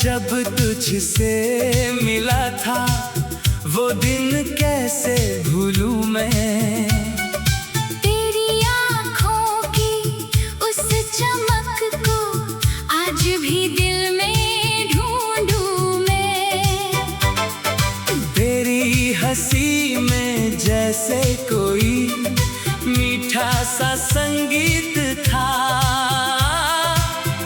जब तुझसे मिला था वो दिन कैसे भूलूं मैं। तेरी आँखों की उस चमक को आज भी दिल में ढूंढूं मैं। तेरी हंसी में जैसे कोई मीठा सा संगीत था।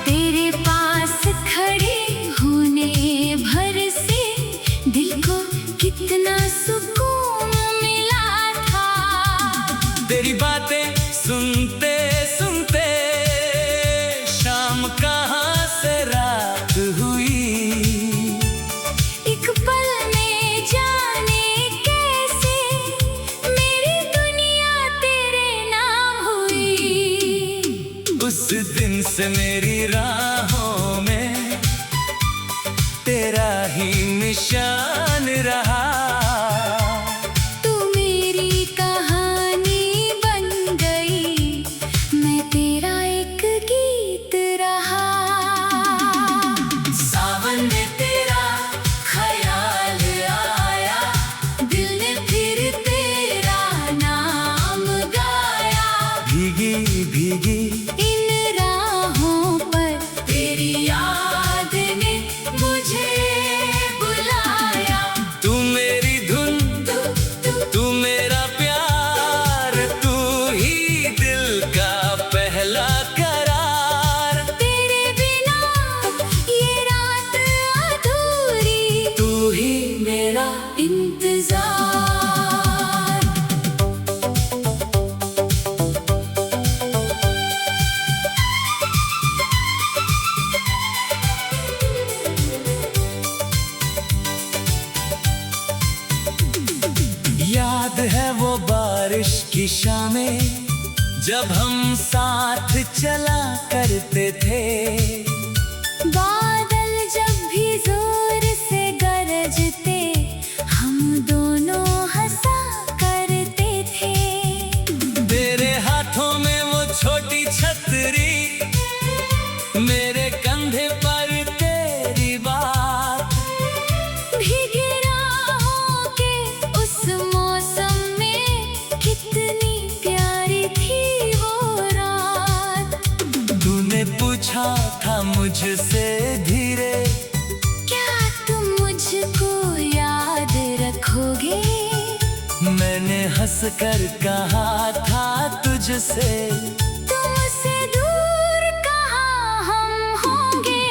तेरे पास खड़े होने भर से दिल को कितना सुकून मिला था। तेरी बातें सुनते सुनते शाम कहाँ से रात हुई। एक पल में जाने कैसे मेरी दुनिया तेरे नाम हुई। उस दिन से मेरी राहों में तेरा ही निशान रहा। तू मेरी कहानी बन गई, मैं तेरा एक गीत रहा। सावन में तेरा ख्याल आया, दिल ने फिर तेरा नाम गाया। भीगी भीगी इन राहों पर तेरी याद ने मुझे बुलाया। तू मेरी धुन, तू मेरा प्यार, तू ही दिल का पहला करार। तेरे बिना ये रात अधूरी, तू ही मेरा इंतजार। याद है वो बारिश की शामें जब हम साथ चला करते थे। बादल जब भी जोर से गरजते हम दोनों हंसा करते थे। तेरे हाथों में वो छोटी छतरी, मेरे कंधे पर तेरी बात। भीगी राहों के उस मौसम में कितनी प्यारी थी वो रात। तूने पूछा था मुझसे धीरे, क्या तुम मुझको याद रखोगे? मैंने हंसकर कहा था तुझसे, तुमसे दूर कहाँ हम होंगे।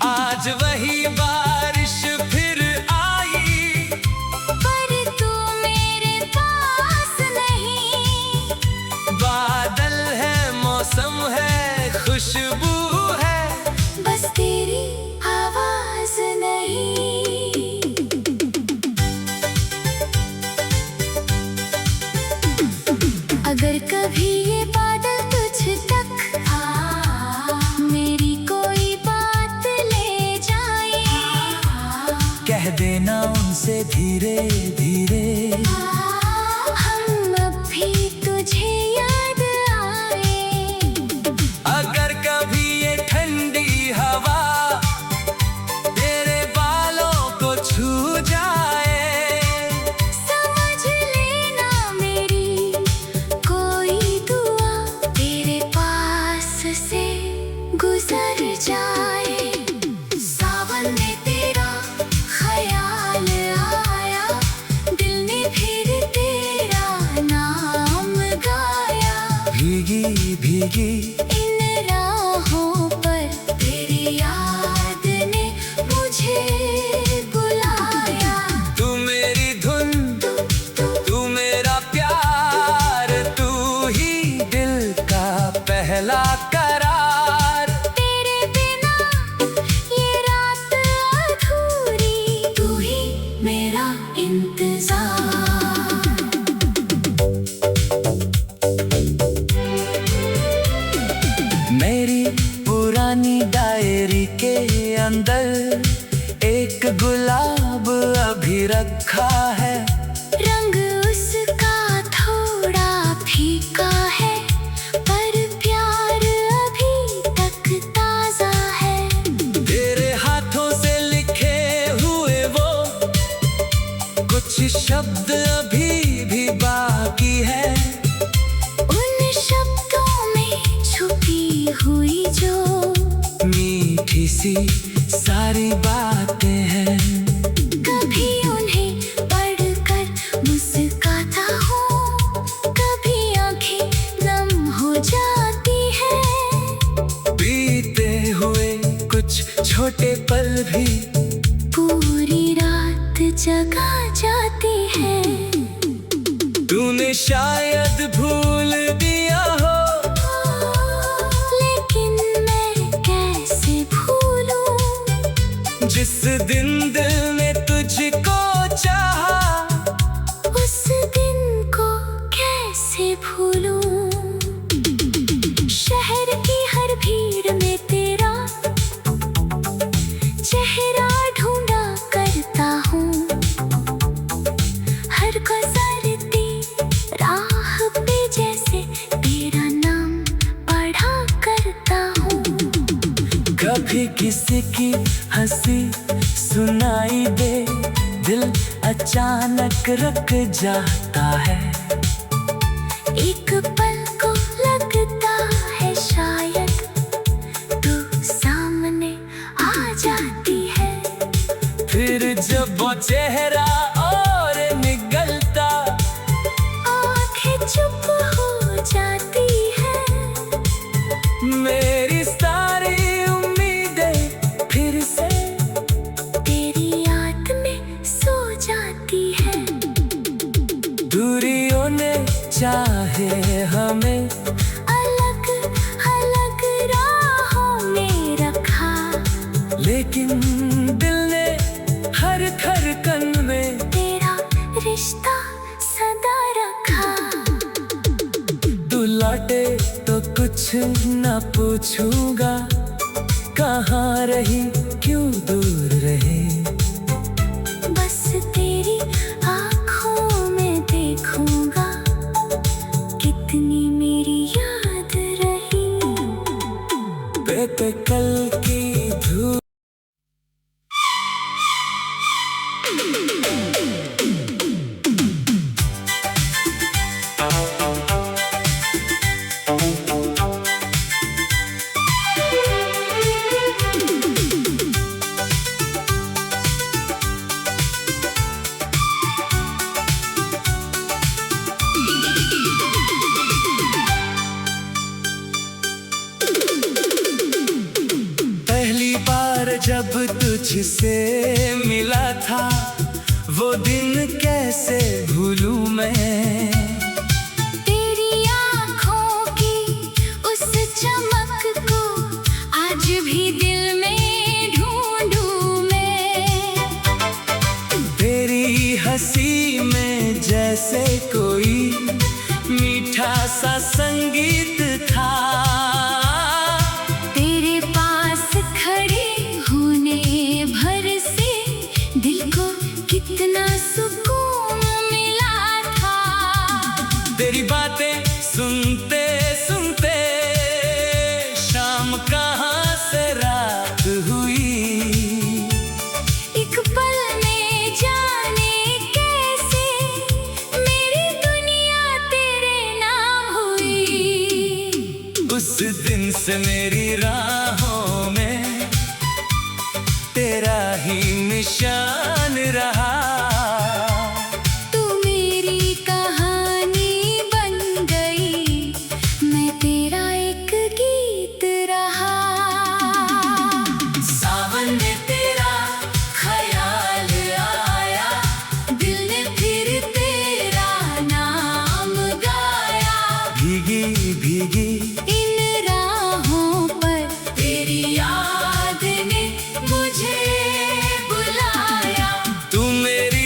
आज वही बारिश फिर आई, पर तू मेरे पास नहीं। बादल है, मौसम है, खुशबू है, बस तेरी आवाज नहीं। अगर कभी ये बादल तुझ तक मेरी कोई बात ले जाए, कह देना उनसे धीरे धीरे। हम अब भी तुझे याद आए। अगर कभी ये ठंडी हवा तेरे बालों को छू जाए, समझ लेना मेरी कोई दुआ तेरे पास से गुजर जाए। सावन में तेरा ख्याल आया, दिल ने फिर शब्द अभी भी बाकी है, उन शब्दों में छुपी हुई जो मीठी सी सारी बातें हैं। कभी उन्हें पढ़कर मुस्कुराता हूँ, कभी आंखें नम हो जाती हैं। बीते हुए कुछ छोटे पल भी पूरी रात जगा जाती है। तूने शायद भूल दिया हो, लेकिन मैं कैसे भूलूं जिस दिन दिल ने तुझको चाहा, उस दिन को कैसे भूलूं। शहर की हर भीड़ में तेरा चेहरा ढूंढा करता हूँ, हर गुजरती राह पे जैसे तेरा नाम पढ़ा करता हूँ। कभी किसी की हंसी सुनाई दे, दिल अचानक रुक जाता है। एक पल को लगता है शायद तू सामने आ जाती है। फिर जब वो चेहरा और निगलता, आंखें चुप हो जाती है। मेरी सारी उम्मीदें फिर से तेरी याद में सो जाती है। दूरियों ने चाहे हमें अलग अलग राहों में रखा, लेकिन दिल ने हर धड़कन में तेरा रिश्ता सदा रखा। तू लौटे तो कुछ न पूछूंगा, कहाँ रही क्यों दूर रहे। बस तेरी आँखों में देखूंगा कितनी मेरी याद रही। पे कल की धूप पहली बार जब तुझसे मिला था, वो दिन कैसे भूलूं मैं। तेरी आँखों की उस चमक को आज भी दिल में ढूंढूं मैं। तेरी हंसी में जैसे कोई मीठा सा संगीत था। तेरे पास खड़े होने भर से दिल को कितना सुकून मिला था। तेरी बातें सुनते सुनते शाम कहाँ से रात हुई। एक पल में जाने कैसे मेरी दुनिया तेरे नाम हुई। उस दिन से मेरी राहों में तेरा ही निशान रहा। तू मेरी कहानी बन गई, मैं तेरा एक गीत रहा। सावन में तेरा ख्याल आया, दिल ने फिर तेरा नाम गाया। भीगी भीगी इन राहों पर तेरी याद ने मुझे बुलाया। तू मेरी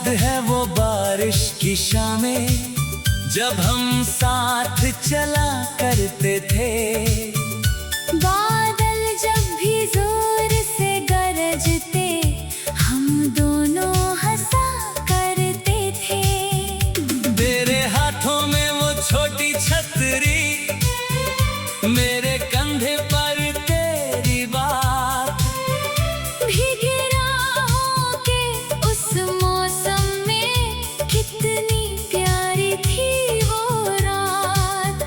याद है वो बारिश की शामें, जब हम साथ चला करते थे। बादल जब भी जोर से गरजते, हम दोनों हंसा करते थे। तेरे हाथों में वो छोटी छतरी, मेरे कंधे पर तेरी बात। भीगी राहों के उस मौसम में कितनी प्यारी थी वो रात।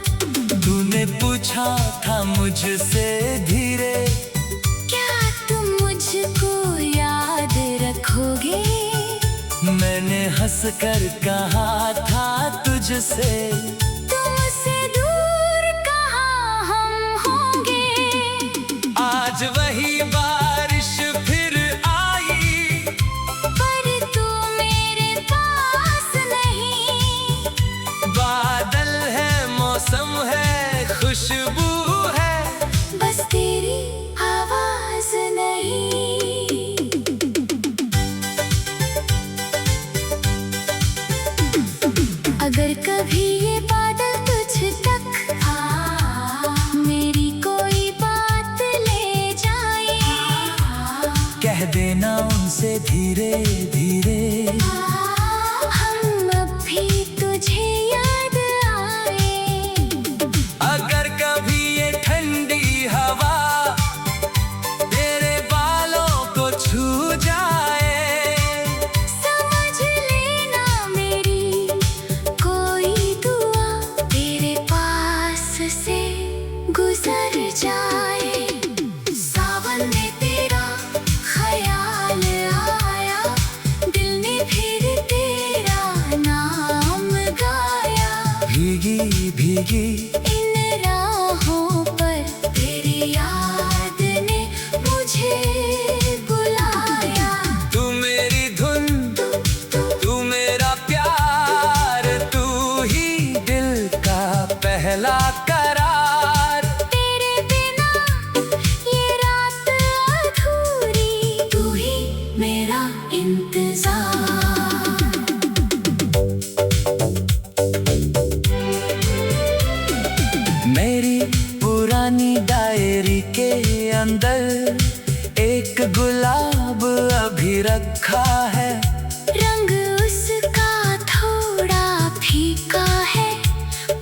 तूने पूछा था मुझसे धीरे, क्या तुम मुझको याद रखोगे? मैंने हंसकर कहा था तुझसे, तुमसे दूर कहाँ हम होंगे। आज वही बारिश फिर आई, पर तू मेरे पास नहीं। बादल है, मौसम है, खुशबू है, बस तेरी आवाज नहीं। अगर कभी ये बादल तुझ तक मेरी कोई बात ले जाए, कह देना उनसे धीरे धीरे। हम अब भी तुझे याद आए। अगर कभी ये ठंडी हवा तेरे बालों को छू जाए, समझ लेना मेरी कोई दुआ तेरे पास से गुजर जाए। सावन में तेरा ख्याल आया, दिल ने फिर तेरा नाम गाया। भीगी भीगी इन राहों पर तेरी याद ने मुझे बुलाया। तू मेरी धुन, तू मेरा प्यार, तू ही दिल का पहला करार। तेरे बिना ये रात अधूरी, तू ही मेरा इंतजार। मेरी पुरानी डायरी के अंदर एक गुलाब अभी रखा है। रंग उसका थोड़ा फीका है,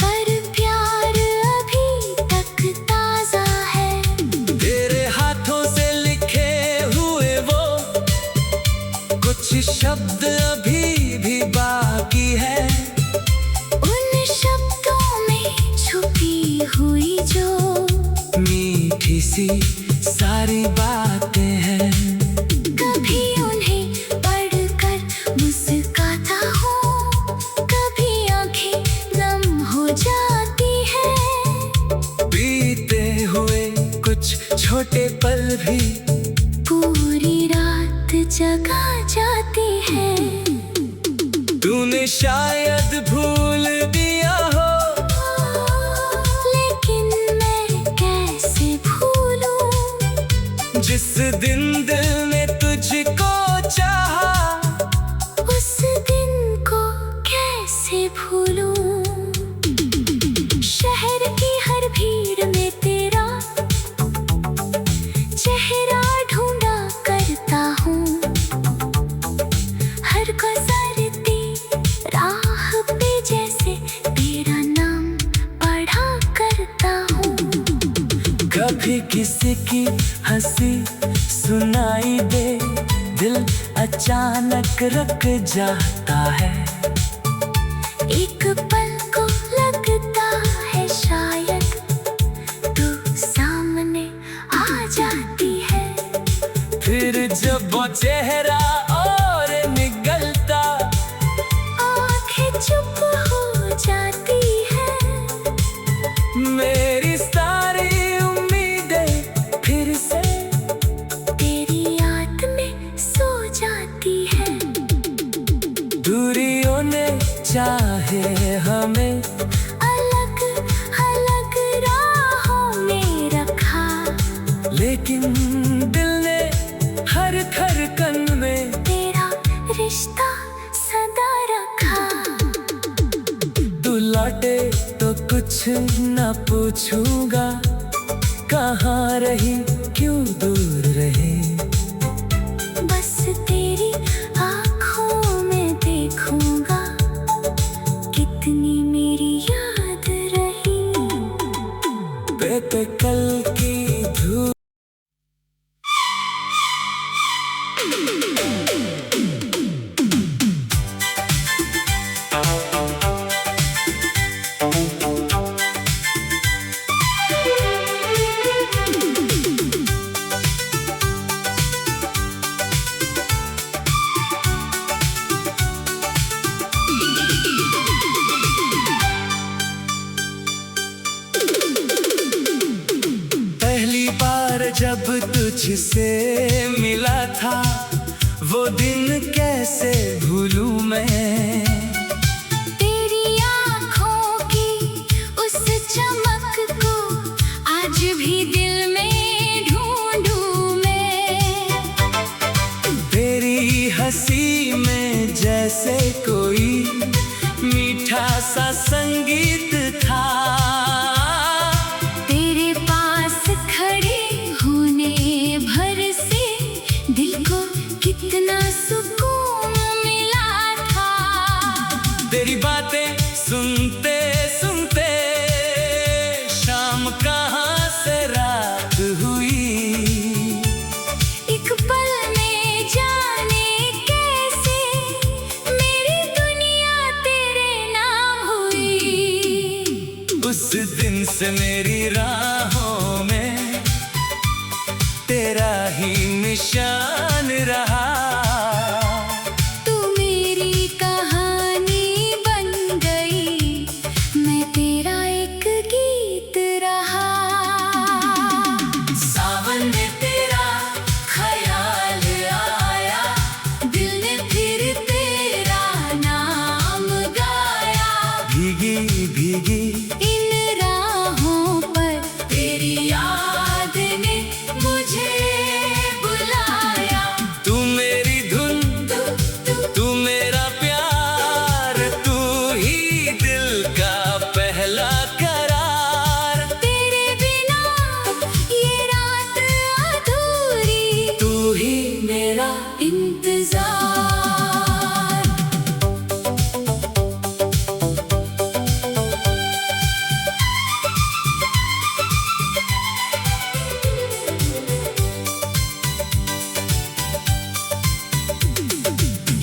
पर प्यार अभी तक ताजा है। तेरे हाथों से लिखे हुए वो कुछ शब्द अभी भी बाकी है। उन शब्दों में छुपी हुई जो मीठी सी सारी बातें हैं। कभी उन्हें पढ़कर मुस्कुराता हूँ, कभी आंखें नम हो जाती हैं। बीते हुए कुछ छोटे पल भी पूरी रात जगा जाती है। तूने शायद भूल दिया हो, लेकिन मैं कैसे भूलूं? जिस दिन दिल ने तुझको चाहा, उस दिन को कैसे भूलूं? शहर की हर भीड़ में तेरा चेहरा ढूंढा करता हूँ। हर गुजरती राह पे जैसे तेरा नाम पढ़ा करता हूँ। कभी किसी की हंसी सुनाई दे, दिल अचानक रुक जाता है। एक पल को लगता है शायद तू सामने आ जाती है। फिर जब वो चेहरा और निकलता, आंखें चुप हो जाती है। मेरी सारी उम्मीदें फिर से तेरी याद में सो जाती है। दूरियों ने चाहे हमें अलग अलग राहों में रखा, लेकिन दिल ने हर धड़कन में तेरा रिश्ता कुछ न पूछूंगा, कहाँ रही क्यों दूर रहे। बस तेरी आँखों में देखूंगा, कितनी मेरी याद रही। बेतकल की धूप जब तुझसे मिला था, वो दिन कैसे भूलूं मैं। तेरी आँखों की उस चमक को आज भी दिल में ढूंढूं मैं। तेरी हंसी में जैसे कोई मीठा सा संगीत था। कितना सुकून मिला था। तेरी बातें सुनते सुनते शाम कहाँ से रात हुई। एक पल में जाने कैसे मेरी दुनिया तेरे नाम हुई। उस दिन से मेरी राहों में तेरा ही निशान रहा। तू मेरी कहानी बन गई, मैं तेरा एक गीत रहा। सावन में तेरा ख्याल आया, दिल ने फिर तेरा नाम गाया। भीगी भीगी इन राहों पर तेरी याद ने मुझे बुलाया। तू मेरी धुन, तू मेरा प्यार, तू ही दिल का पहला करार। तेरे बिना ये रात अधूरी, तू ही मेरा इंतजार।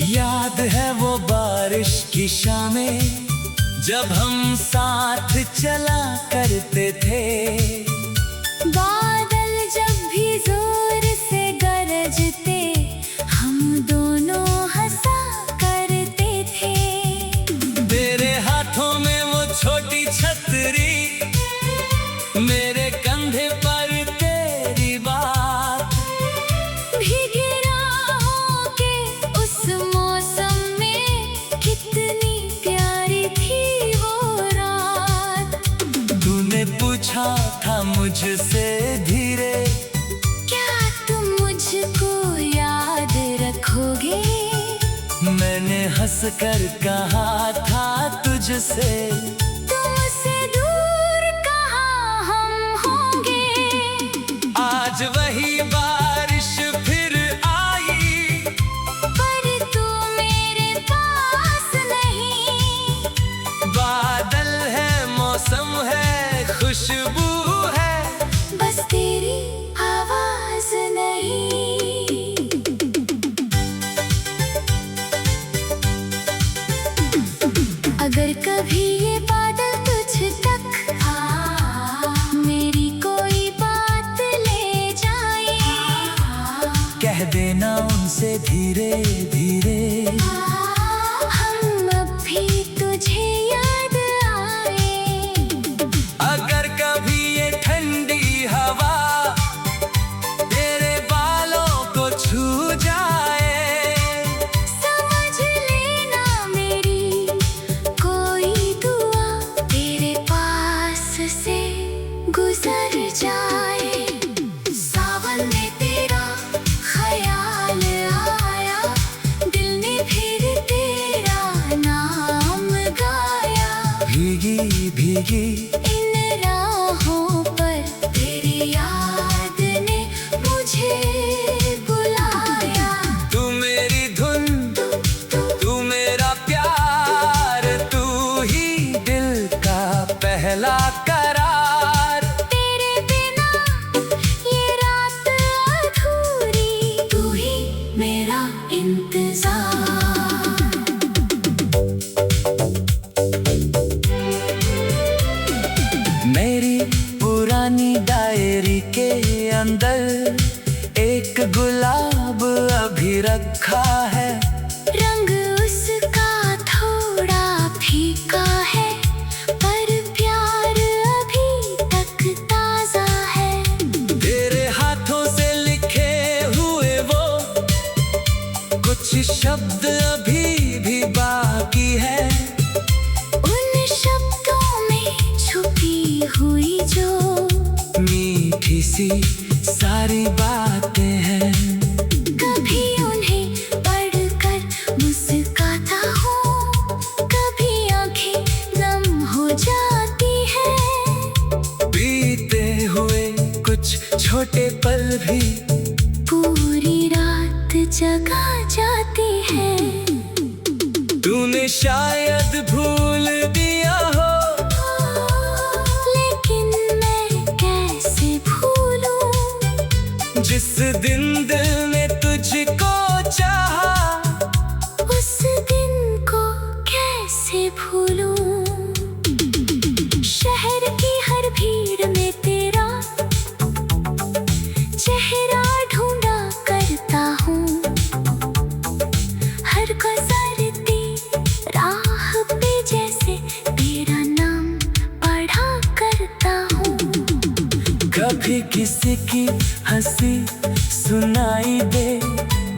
याद है वो बारिश की शामें, जब हम साथ चला करते थे। बादल जब भी जोर से गरजते, हम दोनों हंसा करते थे। तेरे हाथों में वो छोटी छतरी, मेरे कंधे पर तेरी बात। भीगे राहों के उस मौसम में कितनी प्यारी थी वो रात। तूने पूछा था मुझसे धीरे, क्या तुम मुझको याद रखोगे। मैंने हंसकर कहा था तुझसे, तुमसे दूर कहाँ हम होंगे। आज वही बारिश फिर आई, पर तू मेरे पास नहीं। बादल है, मौसम है, खुशबू है, बस तेरी आवाज नहीं। अगर कभी ये बादल तुझ तक मेरी कोई बात ले जाए, कह देना उनसे धीरे धीरे। हम अब भी तुझे याद आए। अगर कभी ये ठंडी हवा तेरे बालों को छू जाए, समझ लेना मेरी कोई दुआ तेरे पास से गुजर जाए। सावन में तेरा ख्याल आया, दिल ने फिर गुलाब अभी रखा है, रंग उसका थोड़ा फीका है, पर प्यार अभी तक ताजा है। तेरे हाथों से लिखे हुए वो कुछ शब्द अभी भी बाकी है, उन शब्दों में छुपी हुई जो मीठी सी सारी बातें हैं। कभी उन्हें पढ़कर मुस्कुराता हूँ, कभी आंखें नम हो जाती है। बीते हुए कुछ छोटे पल भी पूरी रात जगा जाती है। तूने शायद भूल दिया हो, लेकिन मैं कैसे भूलूं, जिस दिन दिल ने तुझको चाहा, उस दिन को कैसे भूलूं। शहर की हर भीड़ में तेरा चेहरा ढूंढा करता हूँ, हर गुजरती राह पे जैसे तेरा नाम पढ़ा करता हूँ। कभी किसी की हंसी सुनाई दे,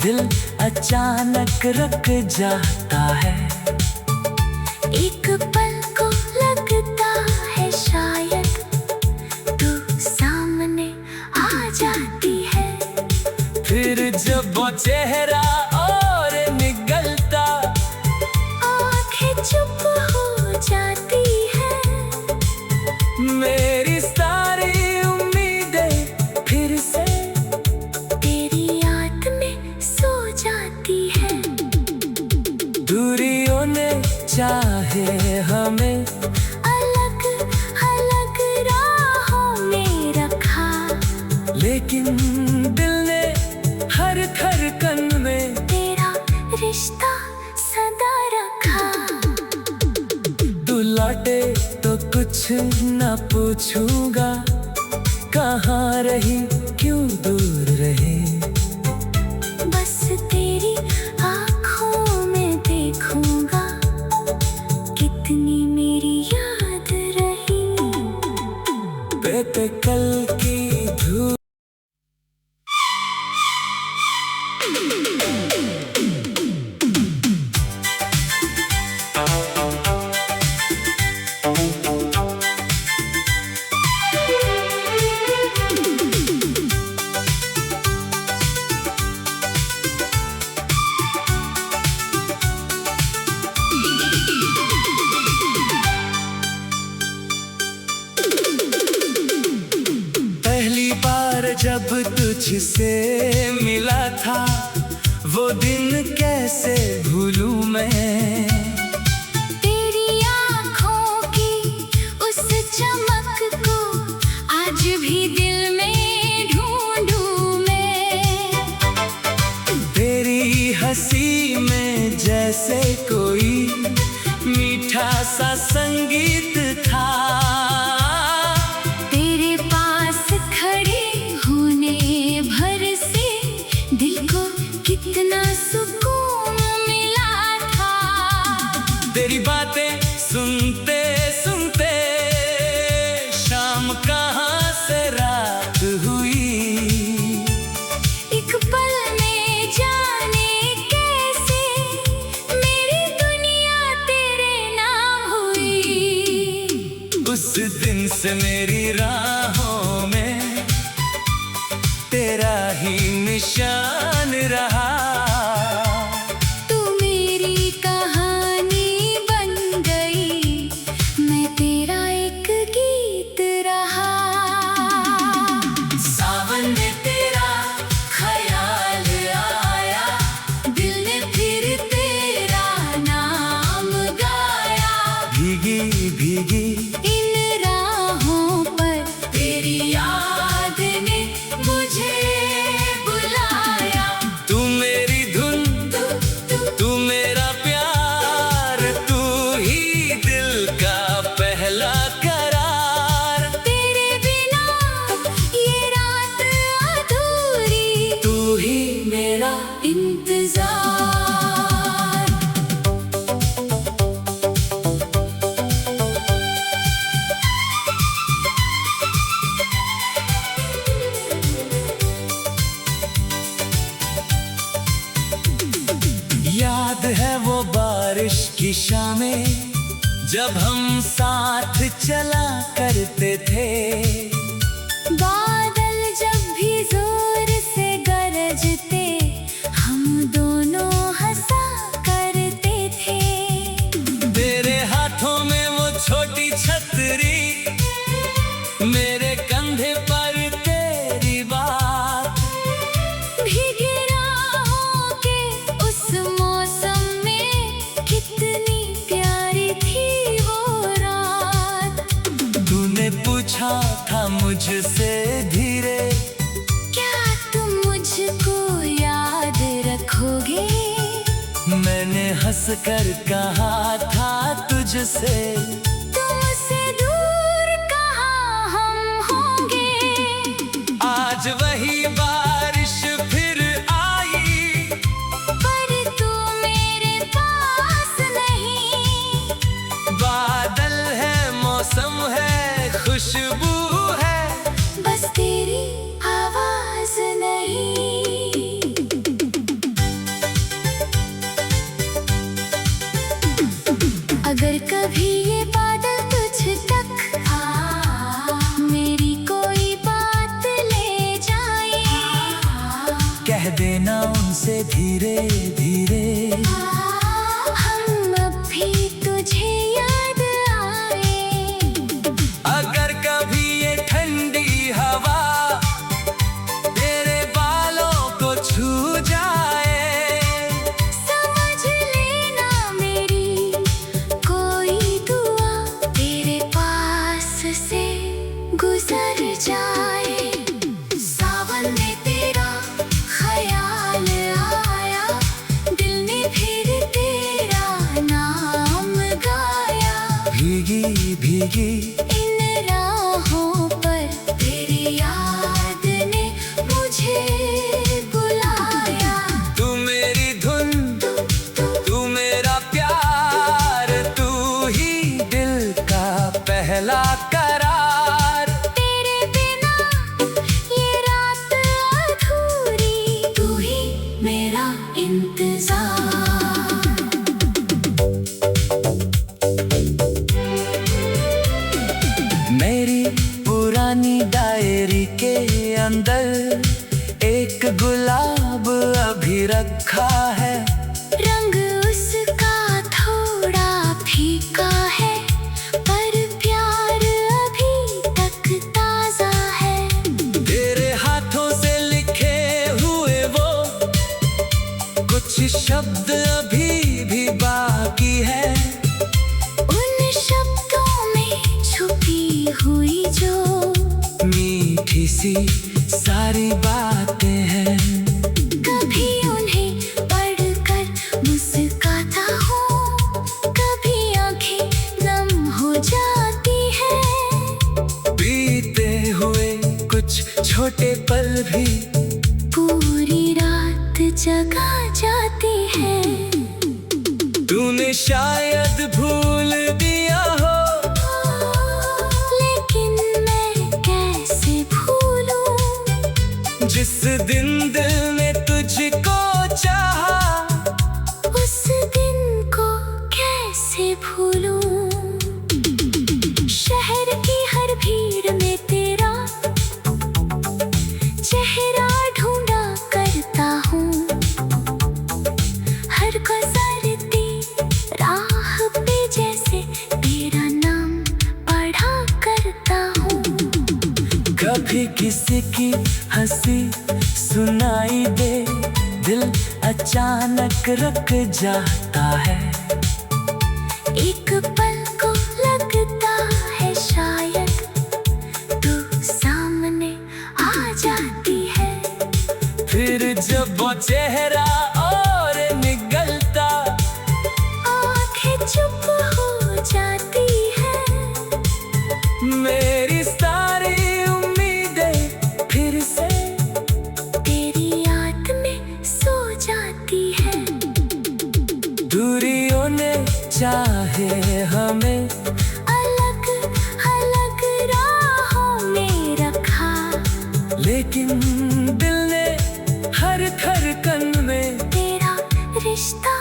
दिल अचानक रुक जाता है। एक पल को लगता है शायद तू सामने आ जाती है। फिर जब वो चेहरा और निगलता, आंखें चुप हो जाती है। मेरी सारी उम्मीदें फिर से तेरी याद में सो जाती है। दूरियों ने चाहे हमें अलग अलग राहों में रखा, लेकिन दिल ने हर धड़कन में तेरा रिश्ता सदा रखा। तू लौटे तो कुछ न पूछूंगा, कहाँ रही क्यों दूर रहे। बस तेरी आँखों में देखूंगा कितनी मेरी याद रही। पे कल की धूप पहली बार जब तुझसे मिला था, वो दिन कैसे भूलूं मैं। तेरी आँखों की उस चमक को आज भी दिल में ढूंढूं मैं। तेरी हंसी में जैसे कोई मीठा सा संगीत था। तेरे पास खड़े होने भर से दिल को कितना सुकून मिला था। तेरी बातें सुनते सुनते शाम कहाँ से रात हुई। एक पल में जाने कैसे मेरी दुनिया तेरे नाम हुई। उस दिन से मेरी राहों में तेरा ही निशान रहा। तू मेरी कहानी बन गई, मैं तेरा एक गीत रहा। सावन में तेरा ख्याल आया, दिल ने फिर तेरा नाम गाया। भीगी भीगी इन राहों पर तेरी याद ने मुझे बुलाया। तुम है वो बारिश की शामें, जब हम साथ चला करते थे। बादल जब भी जोर से गरजते, हम दोनों हंसा करते थे। तेरे हाथों में वो छोटी छतरी, मेरे कंधे पर तेरी बात। भीगी राहों के उस मौसम में कितनी प्यारी थी वो रात। तूने पूछा था मुझसे धीरे, क्या तुम मुझको याद रखोगे? मैंने हंसकर कहा था तुझसे, तुमसे दूर कहाँ हम होंगे। आज वही बारिश फिर आई, पर तू मेरे पास नहीं। बादल है, मौसम है, खुशबू है, बस तेरी आवाज नहीं। अगर कभी ये बादल तुझ तक मेरी कोई बात ले जाए, कह देना उनसे धीरे धीरे। हम अब भी तुझे याद आए। अगर कभी ये ठंडी हवा तेरे बालों को छू जाए, समझ लेना मेरी कोई दुआ तेरे पास से गुजर जाए। सावन में तेरा ख्याल आया, दिल ने फिर तेरा नाम गाया। भीगी भीगी इन राहों पर तेरी याद ने मुझे बुलाया। तू मेरी धुन, तू मेरा प्यार, तू ही दिल का पहला करार। तेरे बिना ये रात अधूरी, तू ही मेरा इंतजार। मेरी पुरानी डायरी के अंदर एक गुलाब अभी रखा है। रंग उसका थोड़ा फीका है, पर प्यार अभी तक ताजा है। तेरे हाथों से लिखे हुए वो कुछ शब्द अभी भी बाकी है। उन शब्दों में छुपी हुई जो मीठी सी सारी बातें हैं। कभी उन्हें पढ़कर मुस्काता हूँ, कभी आंखें नम हो जाती हैं। बीते हुए कुछ छोटे पल भी पूरी रात जगा जाती है। तूने शायद भूल दिया हो, लेकिन मैं कैसे भूलूं? जिस दिन दिल ने तुझको चाहा, उस दिन को कैसे भूलूं? शहर की हर भीड़ में तेरा चेहरा ढूंढा करता हूँ। हर गुजरती राह पे जैसे तेरा नाम पढ़ा करता हूँ। कभी किसी की हंसी सुनाई दे, दिल अचानक रुक जाता है। एक पल को लगता है शायद तू सामने आ जाती है। फिर जब वो चेहरा और निगलता, आंखें चुप हो जाती है। मेरी सारी उम्मीदें फिर से तेरी याद में सो जाती है। दूरियों ने चाहे हमें अलग अलग राहों में रखा, लेकिन दिल ने हर धड़कन में तेरा रिश्ता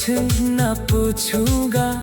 कुछ न पूछूंगा।